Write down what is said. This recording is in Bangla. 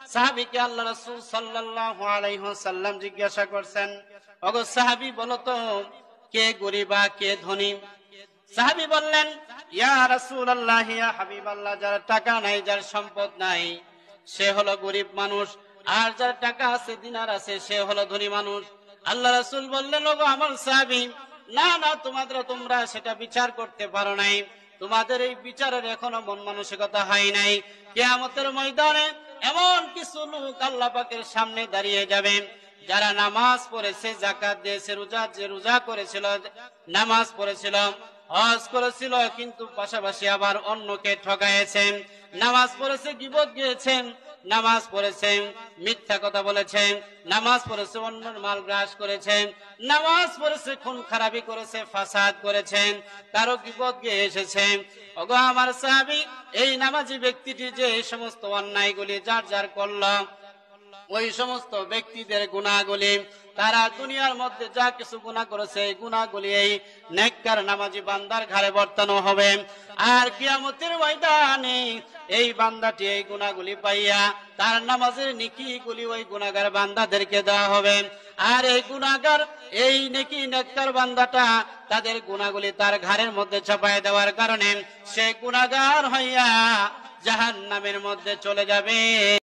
সাহাবীকে আল্লাহ রাসূল সাল্লাল্লাহু আলাইহি ওয়াসাল্লাম জিজ্ঞাসা করছেন, ওগো সাহাবী বলো তো কে গরিব আর কে ধনী? সাহাবী বললেন, ইয়া রাসূলুল্লাহ, ইয়া হাবিবাল্লাহ, যার টাকা নাই, যার সম্পদ নাই, সে হলো গরিব মানুষ, আর যার টাকা আছে, দিনার আছে, সে হলো ধনী মানুষ। আল্লাহ রাসূল বললেন, ওগো আমার সাহাবী, না না, তোমরা সেটা বিচার করতে পারো নাই, তোমাদের এই বিচারের এখনো মন মানসিকতা হয় নাই। কিয়ামতের ময়দানে এমন কিছু লোক আল্লাহ পাকের সামনে দাঁড়িয়ে যাবে, যারা নামাজ পড়েছে, যাকাত দিয়েছে, রোজা করেছিল, নামাজ পড়েছিল, হজ করেছিল, কিন্তু পাশাপাশি আবার অন্যকে ঠকাইয়েছেন। নামাজ পড়েছে, গীবত গিয়েছেন, নামাজ পড়েছেন, মিথ্যা কথা বলেছেন, নামাজ পড়েছে, অন্যের মাল গ্রাস করেছেন, নামাজ পড়েছে, খুন খারাপি করেছে, ফাসাদ করেছেন, কারো গীবত গিয়ে এসেছেন। ওগো আমার সাহাবী, এই নামাজি ব্যক্তিটি যে এই সমস্ত অন্যায়গুলি যার যার করল, ওই সমস্ত ব্যক্তিদের গুনাহগুলি, তারা দুনিয়ার মধ্যে যা কিছু গুনাহ করেছে, এই গুনাহগুলি এই নেককার নামাজি বান্দার ঘাড়ে বর্তানো হবে। আর কিয়ামতের ময়দানে এই বান্দাটি এই গুনাহগুলি পাইয়া তার নামাজের নেকিগুলি ওই গুনাহগার বান্দাদেরকে দেওয়া হবে। আর এই গুনাহগার, এই নেকি নেককার বান্দাটা তাদের গুনাহগুলি তার ঘাড়ের মধ্যে চাপায় দেওয়ার কারণে সে গুনাহগার হইয়া জাহান্নামের মধ্যে চলে যাবে।